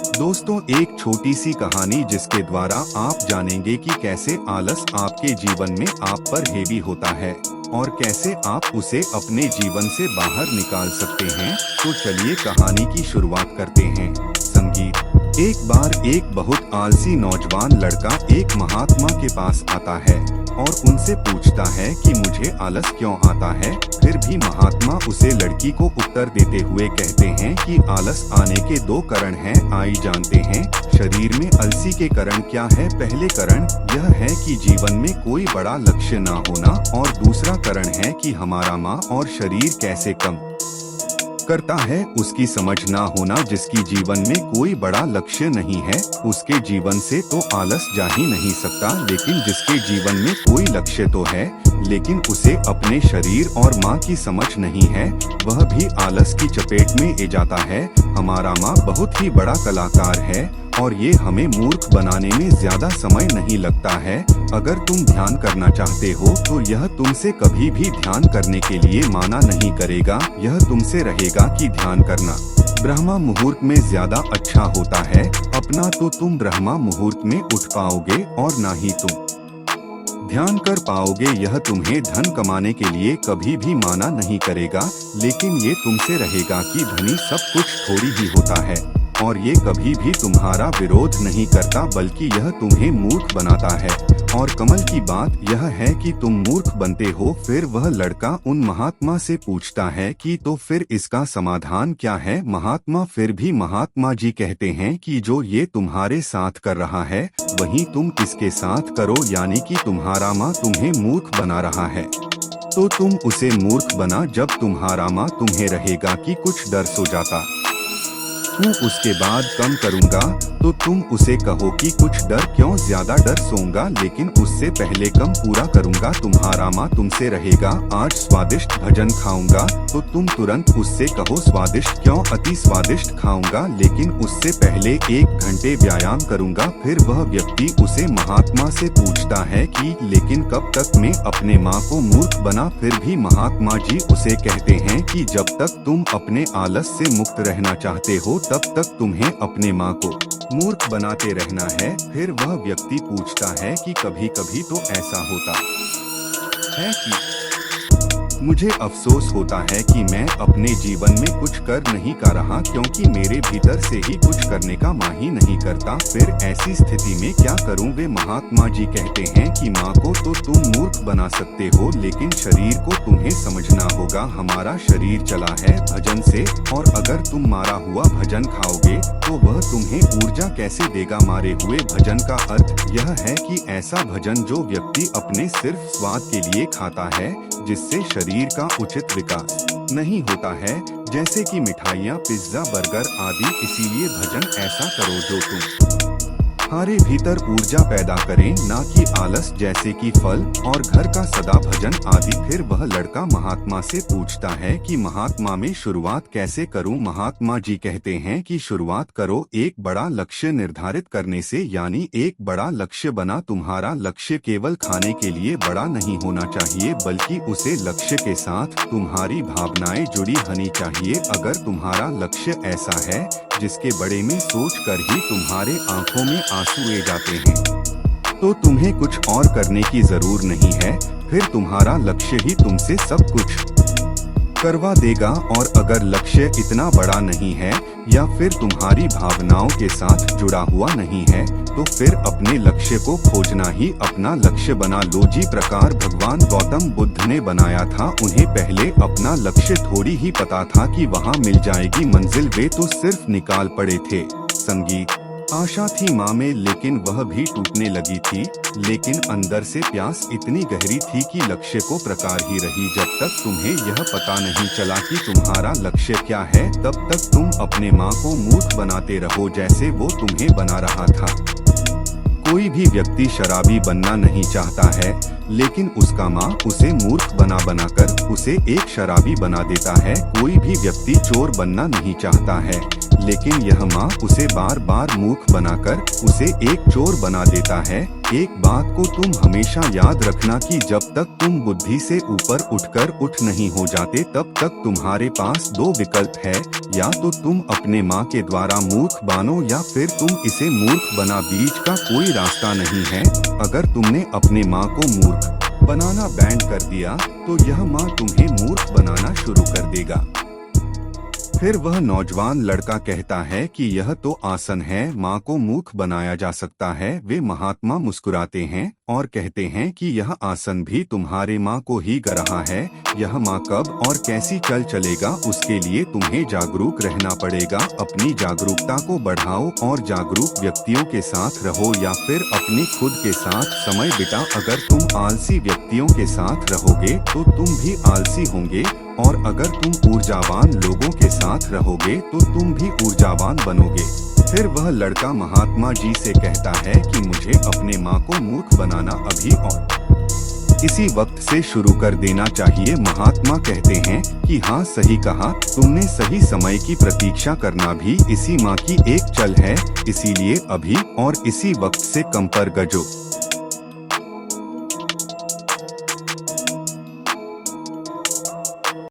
दोस्तों, एक छोटी सी कहानी जिसके द्वारा आप जानेंगे कि कैसे आलस आपके जीवन में आप पर हावी होता है और कैसे आप उसे अपने जीवन से बाहर निकाल सकते हैं। तो चलिए कहानी की शुरुआत करते हैं। संगीत। एक बार एक बहुत आलसी नौजवान लड़का एक महात्मा के पास आता है और उनसे पूछता है कि मुझे आलस क्यों आता है। फिर भी महात्मा उसे लड़की को उत्तर देते हुए कहते हैं कि आलस आने के दो कारण हैं, आई जानते हैं। शरीर में अलसी के कारण क्या है? पहले कारण यह है कि जीवन में कोई बड़ा लक्ष्य ना होना और दूसरा कारण है कि हमारा माँ और शरीर कैसे कम करता है उसकी समझ ना होना। जिसकी जीवन में कोई बड़ा लक्ष्य नहीं है उसके जीवन से तो आलस जा ही नहीं सकता, लेकिन जिसके जीवन में कोई लक्ष्य तो है लेकिन उसे अपने शरीर और माँ की समझ नहीं है, वह भी आलस की चपेट में आ जाता है। हमारा माँ बहुत ही बड़ा कलाकार है और ये हमें मूर्ख बनाने में ज्यादा समय नहीं लगता है। अगर तुम ध्यान करना चाहते हो तो यह तुमसे कभी भी ध्यान करने के लिए माना नहीं करेगा। यह तुमसे रहेगा कि ध्यान करना ब्रह्मा मुहूर्त में ज्यादा अच्छा होता है। अपना तो तुम ब्रह्मा मुहूर्त में उठ पाओगे और ना ही तुम ध्यान कर पाओगे। यह तुम्हें धन कमाने के लिए कभी भी माना नहीं करेगा, लेकिन ये तुमसे रहेगा कि धनी सब कुछ थोड़ी ही होता है और ये कभी भी तुम्हारा विरोध नहीं करता, बल्कि यह तुम्हें मूर्ख बनाता है। और कमल की बात यह है कि तुम मूर्ख बनते हो। फिर वह लड़का उन महात्मा से पूछता है कि तो फिर इसका समाधान क्या है? महात्मा महात्मा जी कहते हैं कि जो ये तुम्हारे साथ कर रहा है वही तुम इसके साथ करो, यानी कि तुम्हारा माँ तुम्हें मूर्ख बना रहा है तो तुम उसे मूर्ख बना। जब तुम्हारा माँ तुम्हें रहेगा कि कुछ डर सो जाता तू उसके बाद कम करूंगा तो तुम उसे कहो कि कुछ डर क्यों, ज्यादा डर सोऊंगा लेकिन उससे पहले कम पूरा करूंगा। तुम्हारा माँ तुमसे रहेगा आज स्वादिष्ट भजन खाऊंगा तो तुम तुरंत उससे कहो स्वादिष्ट क्यों, अति स्वादिष्ट खाऊंगा लेकिन उससे पहले 1 घंटे व्यायाम करूंगा। फिर वह व्यक्ति उसे महात्मा से पूछता है कि लेकिन कब तक मैं अपने माँ को मूर्ख बना? फिर भी महात्मा जी उसे कहते हैं कि जब तक तुम अपने आलस से मुक्त रहना चाहते हो तब तक तुम्हें अपने माँ को मूर्ख बनाते रहना है। फिर वह व्यक्ति पूछता है कि कभी कभी तो ऐसा होता है कि मुझे अफसोस होता है कि मैं अपने जीवन में कुछ कर नहीं कर रहा, क्योंकि मेरे भीतर से ही कुछ करने का माँ ही नहीं करता। फिर ऐसी स्थिति में क्या करूं? वे महात्मा जी कहते हैं कि माँ को तो तुम मूर्ख बना सकते हो, लेकिन शरीर को तुम्हें समझना होगा। हमारा शरीर चला है भजन से, और अगर तुम मारा हुआ भजन खाओगे तो वह तुम्हें ऊर्जा कैसे देगा? मारे हुए भजन का अर्थ यह है कि ऐसा भजन जो व्यक्ति अपने सिर्फ स्वाद के लिए खाता है, जिससे शरीर का उचित विकास नहीं होता है, जैसे कि मिठाइयाँ, पिज्जा, बर्गर आदि। इसीलिए भजन ऐसा करो जो तुम्हारे भीतर ऊर्जा पैदा करें, ना कि आलस, जैसे कि फल और घर का सदा भजन आदि। फिर वह लड़का महात्मा से पूछता है कि महात्मा में शुरुआत कैसे करूं? महात्मा जी कहते हैं कि शुरुआत करो एक बड़ा लक्ष्य निर्धारित करने से, यानी एक बड़ा लक्ष्य बना। तुम्हारा लक्ष्य केवल खाने के लिए बड़ा नहीं होना चाहिए, बल्कि उसे लक्ष्य के साथ तुम्हारी भावनाएं जुड़ी होनी चाहिए। अगर तुम्हारा लक्ष्य ऐसा है जिसके बड़े में सोच कर ही तुम्हारे आंखों में आंसू आ जाते हैं तो तुम्हें कुछ और करने की जरूर नहीं है। फिर तुम्हारा लक्ष्य ही तुमसे सब कुछ करवा देगा। और अगर लक्ष्य इतना बड़ा नहीं है या फिर तुम्हारी भावनाओं के साथ जुड़ा हुआ नहीं है तो फिर अपने लक्ष्य को खोजना ही अपना लक्ष्य बना लो। जी प्रकार भगवान गौतम बुद्ध ने बनाया था, उन्हें पहले अपना लक्ष्य थोड़ी ही पता था कि वहाँ मिल जाएगी मंजिल, वे तो सिर्फ निकाल पड़े थे। संगीत। आशा थी माँ में लेकिन वह भी टूटने लगी थी, लेकिन अंदर से प्यास इतनी गहरी थी कि लक्ष्य को प्रकार ही रही। जब तक तुम्हें यह पता नहीं चला कि तुम्हारा लक्ष्य क्या है, तब तक तुम अपने माँ को मूर्ख बनाते रहो जैसे वो तुम्हें बना रहा था। कोई भी व्यक्ति शराबी बनना नहीं चाहता है, लेकिन उसका माँ उसे मूर्ख बनाकर उसे एक शराबी बना देता है। कोई भी व्यक्ति चोर बनना नहीं चाहता है, लेकिन यह माँ उसे बार बार मूर्ख बनाकर उसे एक चोर बना देता है। एक बात को तुम हमेशा याद रखना कि जब तक तुम बुद्धि से ऊपर उठकर उठ नहीं हो जाते तब तक तुम्हारे पास दो विकल्प है, या तो तुम अपने माँ के द्वारा मूर्ख बनो या फिर तुम इसे मूर्ख बना। बीच का कोई रास्ता नहीं है। अगर तुमने अपने माँ को मूर्ख बनाना बैंड कर दिया तो यह माँ तुम्हें मूर्ख बनाना शुरू कर देगा। फिर वह नौजवान लड़का कहता है कि यह तो आसन है, माँ को मूर्ख बनाया जा सकता है। वे महात्मा मुस्कुराते हैं और कहते हैं कि यह आसन भी तुम्हारे माँ को ही कर रहा है। यह माँ कब और कैसी चल चलेगा उसके लिए तुम्हें जागरूक रहना पड़ेगा। अपनी जागरूकता को बढ़ाओ और जागरूक व्यक्तियों के साथ रहो या फिर अपने खुद के साथ समय बिता। अगर तुम आलसी व्यक्तियों के साथ रहोगे तो तुम भी आलसी होंगे, और अगर तुम ऊर्जावान लोगों के साथ रहोगे तो तुम भी ऊर्जावान बनोगे। फिर वह लड़का महात्मा जी से कहता है कि मुझे अपने माँ को मूर्ख बनाना अभी और इसी वक्त से शुरू कर देना चाहिए। महात्मा कहते हैं कि हाँ, सही कहा तुमने, सही समय की प्रतीक्षा करना भी इसी माँ की एक चल है। इसीलिए अभी और इसी वक्त से कम पर गजो।